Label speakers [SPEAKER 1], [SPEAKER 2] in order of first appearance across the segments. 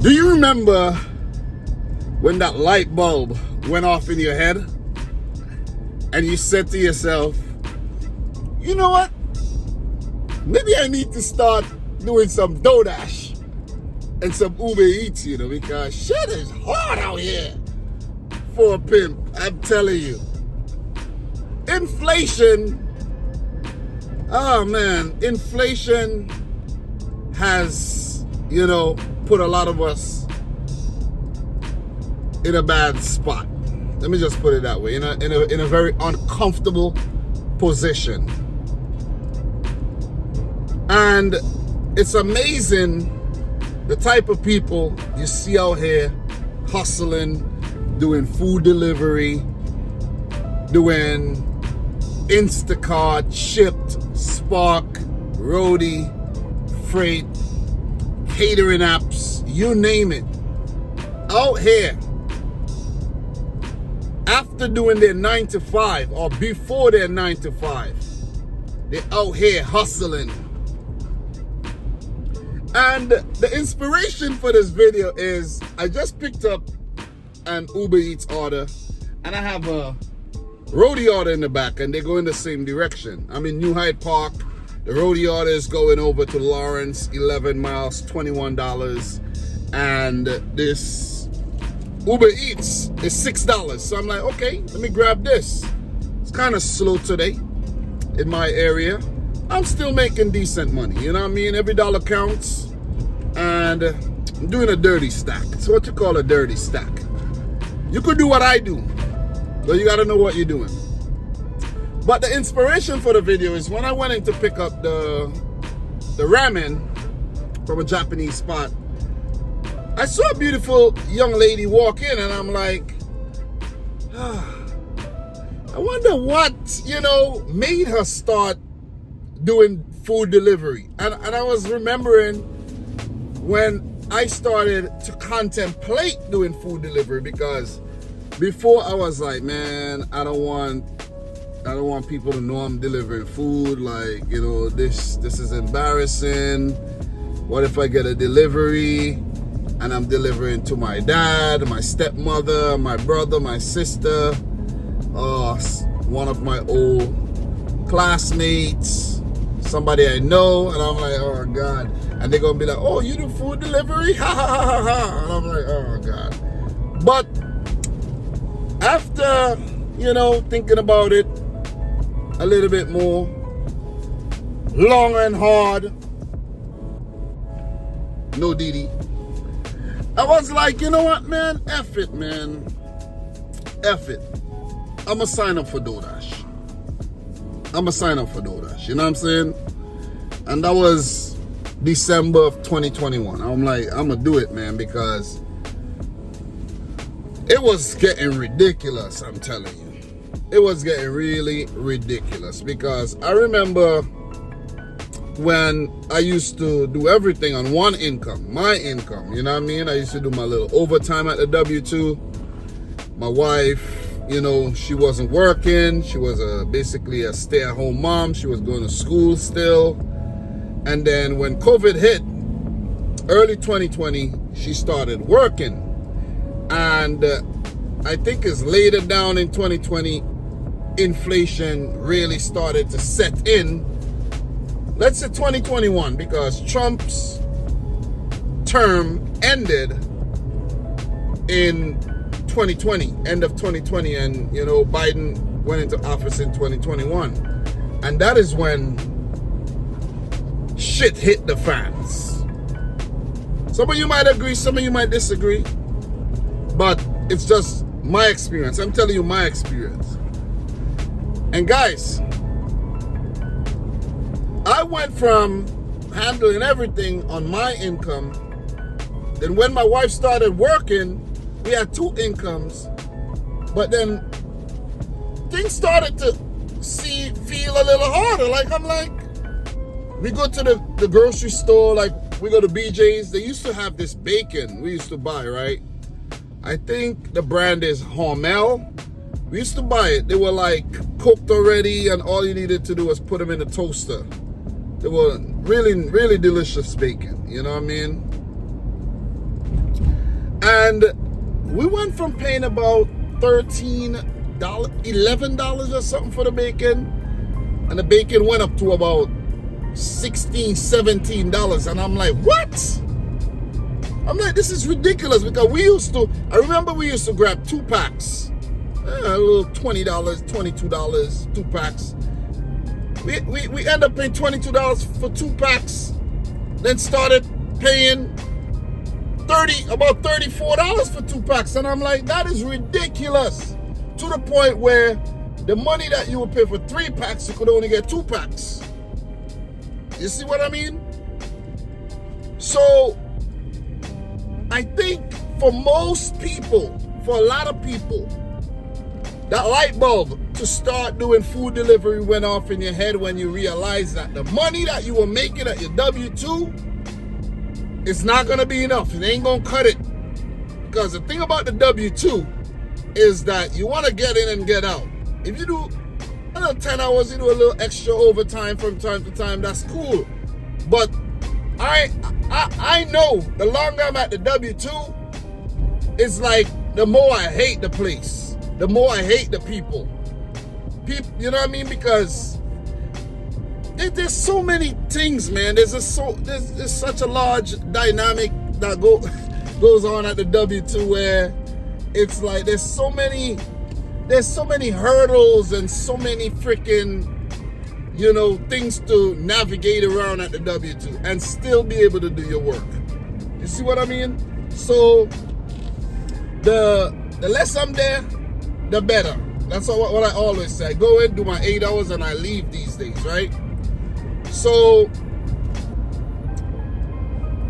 [SPEAKER 1] Do you remember when that light bulb went off in your head and you said to yourself, you know what? Maybe I need to start doing some DoorDash and some Uber Eats, because shit is hard out here for a pimp. I'm telling you. Inflation, oh man, inflation has, put a lot of us in a bad spot. Let me just put it that way, in a very uncomfortable position. And it's amazing the type of people you see out here hustling, doing food delivery, doing Instacart, Shipt, Spark, Roadie, Freight, catering apps, you name it. Out here, after doing their 9 to 5 or before their 9 to 5, they're out here hustling. And the inspiration for this video is I just picked up an Uber Eats order and I have a Roadie order in the back and they go in the same direction. I'm in New Hyde Park. The Roadie order is going over to Lawrence, 11 miles, $21. And this Uber Eats is $6. So I'm like, okay, let me grab this. It's kind of slow today in my area. I'm still making decent money, you know what I mean? Every dollar counts. And I'm doing a dirty stack. It's what you call a dirty stack. You could do what I do, but you gotta know what you're doing. But the inspiration for the video is when I went in to pick up the ramen from a Japanese spot, I saw a beautiful young lady walk in and I'm like, I wonder what, made her start doing food delivery. And I was remembering when I started to contemplate doing food delivery, because before I was like, man, I don't want people to know I'm delivering food. Like, this is embarrassing. What if I get a delivery and I'm delivering to my dad, my stepmother, my brother, my sister, one of my old classmates, somebody I know, and I'm like, oh God. And they're gonna be like, oh, you do food delivery? Ha ha ha ha ha. And I'm like, oh God. But after, thinking about it a little bit more, long and hard, no Didi, I was like, you know what, man? F it, man. F it. I'ma sign up for DoorDash. You know what I'm saying? And that was December of 2021. I'm like, I'm gonna do it, man, because it was getting ridiculous, I'm telling you. It was getting really ridiculous, because I remember when I used to do everything on one income, my income, you know what I mean? I used to do my little overtime at the W2. My wife, she wasn't working. She was basically a stay-at-home mom. She was going to school still. And then when COVID hit, early 2020, she started working. And I think it's later down in 2020, inflation really started to set in. Let's say 2021, because Trump's term ended in 2020, end of 2020, and Biden went into office in 2021. And that is when shit hit the fans. Some of you might agree, some of you might disagree, but it's just my experience. I'm telling you my experience. And guys, I went from handling everything on my income. Then when my wife started working, we had two incomes. But then things started to feel a little harder. Like, I'm like, we go to the grocery store, like we go to BJ's. They used to have this bacon we used to buy, right? I think the brand is Hormel. We used to buy it. They were like cooked already, and all you needed to do was put them in the toaster. They were really, really delicious bacon. You know what I mean? And we went from paying about $13, $11 or something for the bacon, and the bacon went up to about $16, $17. And I'm like, what? I'm like, this is ridiculous, because I remember we used to grab 2 packs, a little $20, $22, 2 packs. We end up paying $22 for 2 packs, then started paying about $34 for 2 packs. And I'm like, that is ridiculous, to the point where the money that you would pay for 3 packs, you could only get 2 packs. You see what I mean? So I think for most people, for a lot of people, that light bulb to start doing food delivery went off in your head when you realized that the money that you were making at your W-2, it's not going to be enough. It ain't going to cut it. Because the thing about the W-2 is that you want to get in and get out. If you do 10 hours, you do a little extra overtime from time to time, that's cool. But I know the longer I'm at the W-2, it's like the more I hate the place, the more I hate the people. You know what I mean? Because there's so many things, man. There's such a large dynamic that goes on at the W-2, where it's like there's so many hurdles and so many freaking, things to navigate around at the W-2 and still be able to do your work. You see what I mean? So the less I'm there, the better. That's what I always say. I go in, do my 8 hours, and I leave these days, right? So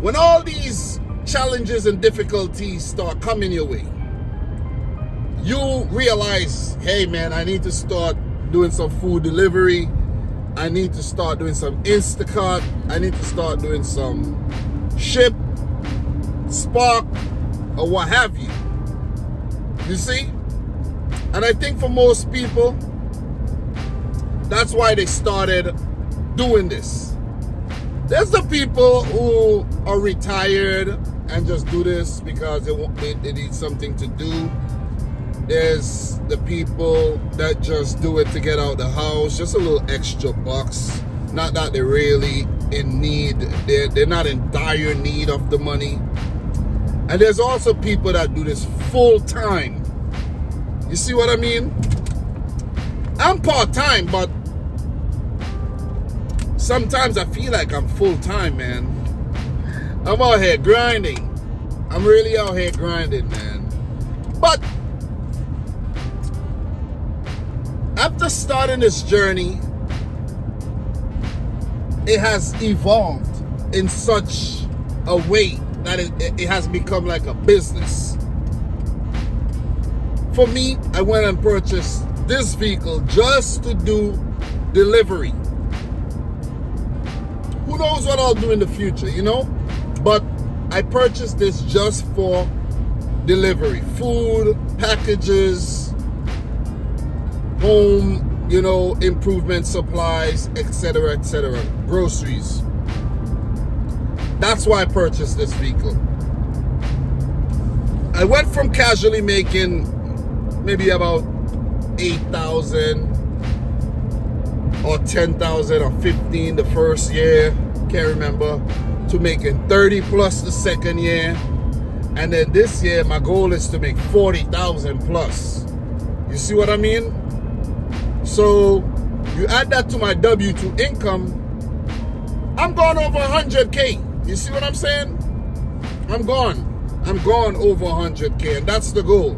[SPEAKER 1] when all these challenges and difficulties start coming your way, you realize, hey man, I need to start doing some food delivery. I need to start doing some Instacart. I need to start doing some Ship, Spark, or what have you. You see? And I think for most people, that's why they started doing this. There's the people who are retired and just do this because they need something to do. There's the people that just do it to get out the house, just a little extra bucks. Not that they're really in need. They're not in dire need of the money. And there's also people that do this full time. You see what I mean? I'm part-time, but sometimes I feel like I'm full-time, man. I'm out here grinding. I'm really out here grinding, man. But after starting this journey, it has evolved in such a way that it has become like a business. For me, I went and purchased this vehicle just to do delivery. Who knows what I'll do in the future, But I purchased this just for delivery. Food, packages, home, improvement supplies, etc., etc., groceries. That's why I purchased this vehicle. I went from casually making maybe about 8,000 or 10,000 or 15 the first year, can't remember, to making 30 plus the second year. And then this year, my goal is to make 40,000 plus. You see what I mean? So you add that to my W-2 income, I'm going over 100K. You see what I'm saying? I'm going over 100K, and that's the goal.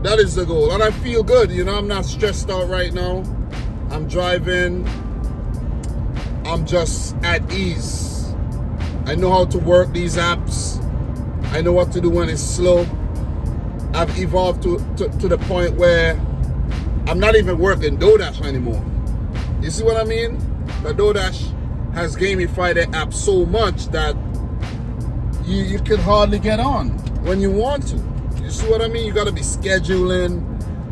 [SPEAKER 1] That is the goal. And I feel good, I'm not stressed out right now. I'm driving. I'm just at ease. I know how to work these apps. I know what to do when it's slow. I've evolved to the point where I'm not even working DoorDash anymore. You see what I mean? The DoorDash has gamified the app so much that you can hardly get on when you want to. You see what I mean? You got to be scheduling.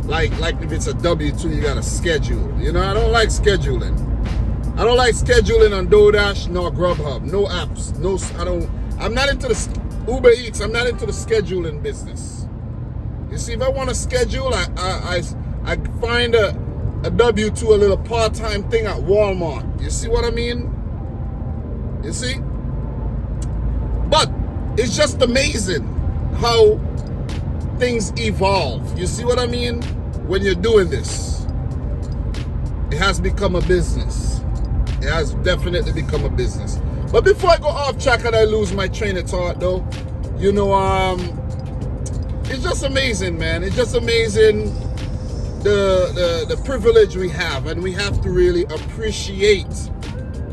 [SPEAKER 1] Like if it's a W-2, you got to schedule. I don't like scheduling. I don't like scheduling on DoorDash nor Grubhub. No apps. I'm not into the Uber Eats, I'm not into the scheduling business. You see, if I want to schedule, I find a W2, a little part-time thing at Walmart. You see what I mean? You see? But it's just amazing how things evolve. You see what I mean? When you're doing this, it has become a business. It has definitely become a business. But before I go off track and I lose my train of thought, though, you know, it's just amazing, man. It's just amazing the privilege we have, and we have to really appreciate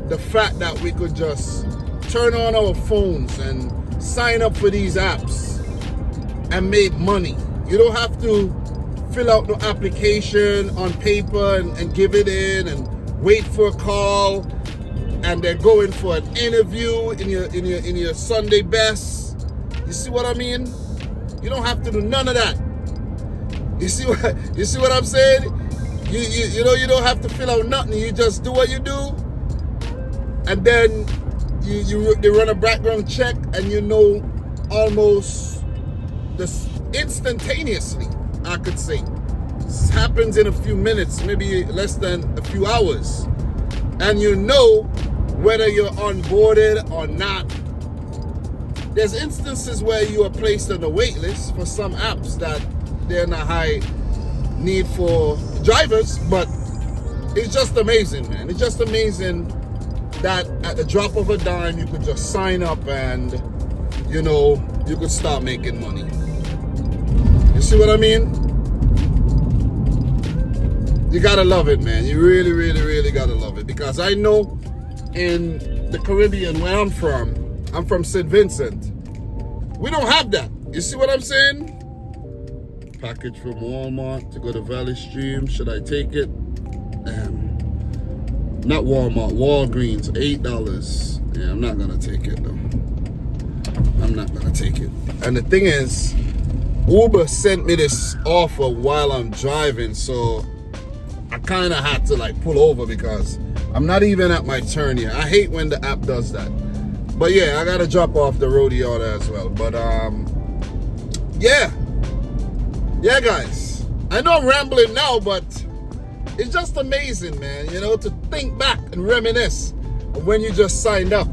[SPEAKER 1] the fact that we could just turn on our phones and sign up for these apps and make money. You don't have to fill out no application on paper and give it in and wait for a call and then go in for an interview in your Sunday best. You see what I mean? You don't have to do none of that. You see what I'm saying? You know, you don't have to fill out nothing. You just do what you do, and then they run a background check, and you know almost this instantaneously, I could say. This happens in a few minutes, maybe less than a few hours, and you know whether you're onboarded or not. There's instances where you are placed on the wait list for some apps that they're in a high need for drivers, but it's just amazing, man. It's just amazing that at the drop of a dime, you could just sign up and, you know, you could start making money. You see what I mean? You gotta love it, man. You really, really, really gotta love it, because I know in the Caribbean where I'm from St. Vincent, we don't have that. You see what I'm saying? Package from Walmart to go to Valley Stream. Should I take it? Not Walmart, Walgreens, $8. Yeah, I'm not gonna take it though. I'm not gonna take it. And the thing is, Uber sent me this offer while I'm driving, so I kind of had to like pull over because I'm not even at my turn yet. I hate when the app does that. But yeah, I gotta drop off the roadie order as well. But yeah, guys. I know I'm rambling now, but it's just amazing, man. You know, to think back and reminisce of when you just signed up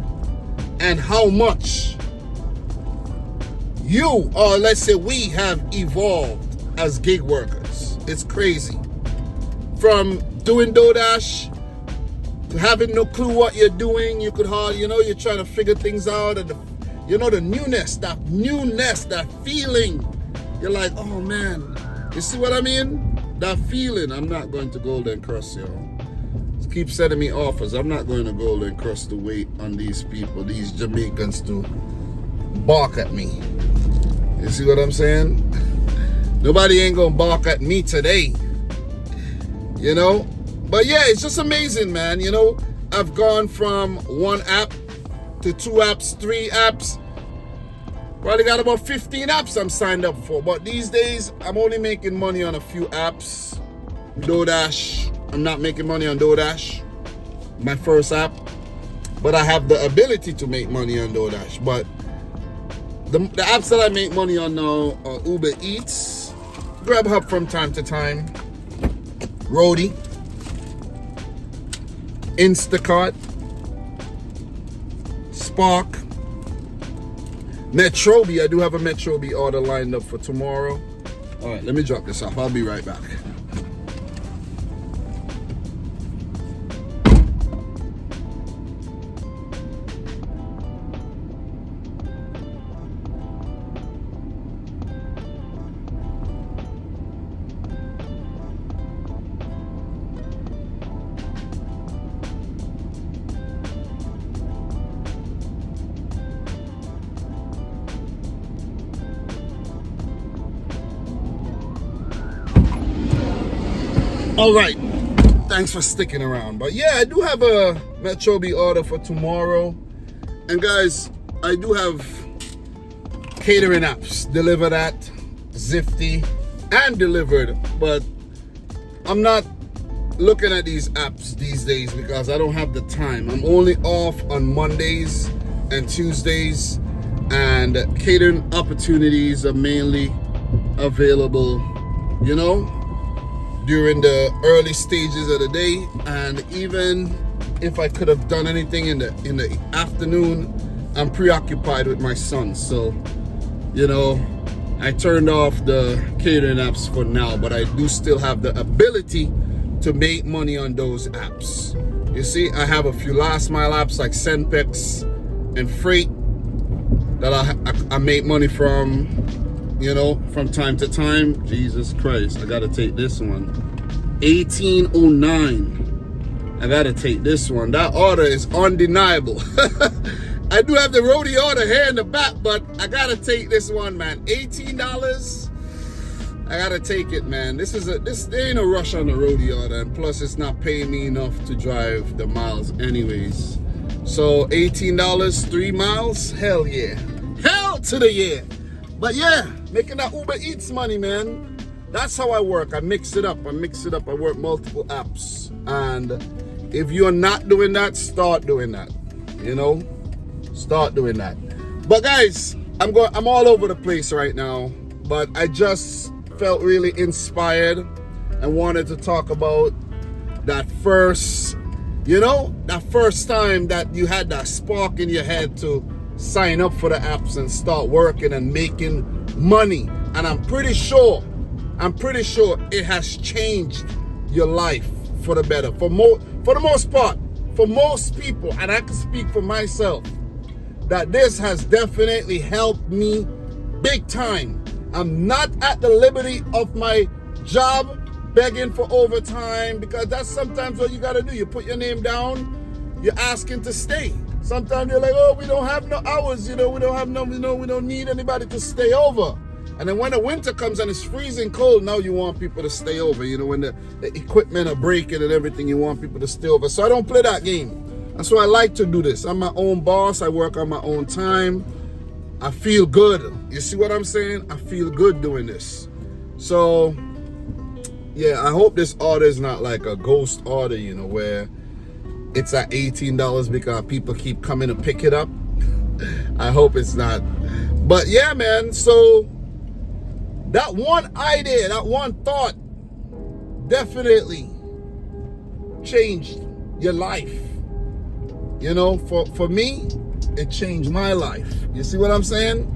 [SPEAKER 1] and how much you, or let's say we, have evolved as gig workers. It's crazy. From doing DoorDash, having no clue what you're doing, you could hardly, you know, you're trying to figure things out, and the newness, that feeling. You're like, oh man, you see what I mean? That feeling. I'm not going to Golden Cross, yo. Keep sending me offers. I'm not going to Golden Cross to wait on these people, these Jamaicans, to bark at me. You see what I'm saying? Nobody ain't gonna bark at me today. You know? But yeah, it's just amazing, man. You know, I've gone from one app to 2 apps, 3 apps. Probably got about 15 apps I'm signed up for. But these days, I'm only making money on a few apps. DoorDash, I'm not making money on DoorDash, my first app. But I have the ability to make money on DoorDash. But the apps that I make money on now are Uber Eats, Grubhub from time to time, Roadie, Instacart, Spark, Metrobi. I do have a Metrobi order lined up for tomorrow. All right, let me drop this off. I'll be right back. All right, thanks for sticking around. But yeah, I do have a Metrobi order for tomorrow. And guys, I do have catering apps, Deliverat, Zifty, and Delivered. But I'm not looking at these apps these days because I don't have the time. I'm only off on Mondays and Tuesdays. and catering opportunities are mainly available, you know, during the early stages of the day. And even if I could have done anything in the afternoon, I'm preoccupied with my son. So, you know, I turned off the catering apps for now, but I do still have the ability to make money on those apps. You see, I have a few last mile apps like Senpex and Freight that I make money from, you know, from time to time. Jesus Christ, I gotta take this one. 1809. I gotta take this one. That order is undeniable. I do have the roadie order here in the back, but I gotta take this one, man. $18. I gotta take it, man. There ain't no rush on the roadie order, and plus it's not paying me enough to drive the miles anyways. So $18, 3 miles, hell yeah. Hell to the yeah. But yeah, making that Uber Eats money, man. That's how I work. I mix it up. I work multiple apps. And if you're not doing that, start doing that. You know? Start doing that. But guys, I'm all over the place right now. But I just felt really inspired and wanted to talk about that first, you know, that first time that you had that spark in your head to sign up for the apps and start working and making money. And I'm pretty sure it has changed your life for the better. For the most part, for most people, and I can speak for myself, that this has definitely helped me big time. I'm not at the liberty of my job begging for overtime, because that's sometimes what you gotta do. You put your name down, you're asking to stay. Sometimes you're like, oh, we don't have no hours, you know, we don't need anybody to stay over. And then when the winter comes and it's freezing cold, now you want people to stay over. You know, when the equipment are breaking and everything, you want people to stay over. So I don't play that game. That's why I like to do this. I'm my own boss. I work on my own time. I feel good. You see what I'm saying? I feel good doing this. So, yeah, I hope this order is not like a ghost order, you know, where it's at $18 because people keep coming to pick it up. I hope it's not. But yeah, man, so that one idea, that one thought definitely changed your life. You know, for me, it changed my life. You see what I'm saying?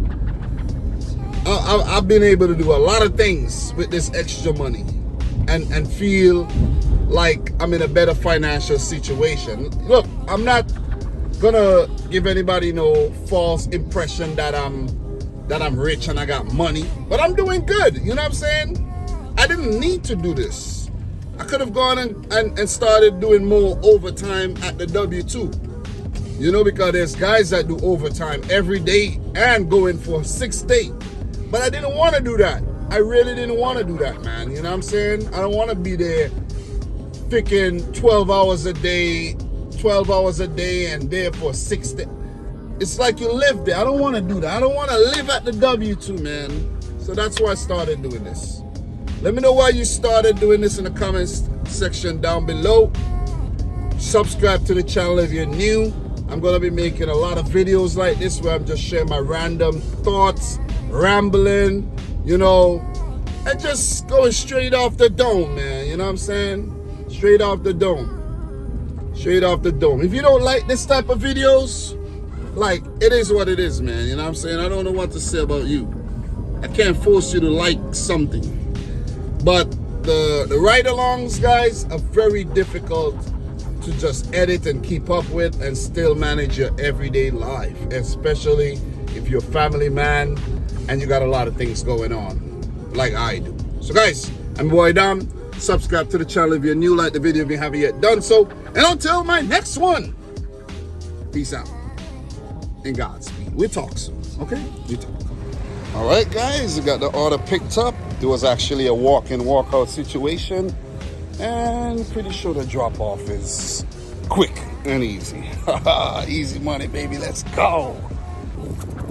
[SPEAKER 1] I've been able to do a lot of things with this extra money and feel like I'm in a better financial situation. Look, I'm not gonna give anybody no false impression that I'm rich and I got money, but I'm doing good. You know what I'm saying? I didn't need to do this. I could have gone and started doing more overtime at the W2. You know, because there's guys that do overtime every day and go in for 6th day. But I didn't want to do that. I really didn't want to do that, man. You know what I'm saying? I don't want to be there picking 12 hours a day and there for 6 days. It's like you live there. I don't want to do that. I don't want to live at the W2, man. So that's why I started doing this. Let me know why you started doing this in the comments section down below. Subscribe to the channel if you're new. I'm going to be making a lot of videos like this where I'm just sharing my random thoughts, rambling, you know, and just going straight off the dome, man. You know what I'm saying? Straight off the dome. Straight off the dome. If you don't like this type of videos, like, it is what it is, man. You know what I'm saying? I don't know what to say about you. I can't force you to like something. But the ride-alongs, guys, are very difficult to just edit and keep up with and still manage your everyday life, especially if you're a family man and you got a lot of things going on like I do. So guys, I'm Boy Dom. Subscribe to the channel if you're new, like the video if you haven't yet done so, and until my next one, peace out and Godspeed. We'll talk soon, okay? We talk. All right, guys, we got the order picked up. It was actually a walk-in, walk-out situation. And pretty sure the drop-off is quick and easy. Easy money, baby. Let's go. All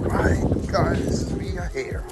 [SPEAKER 1] right, guys, we are here.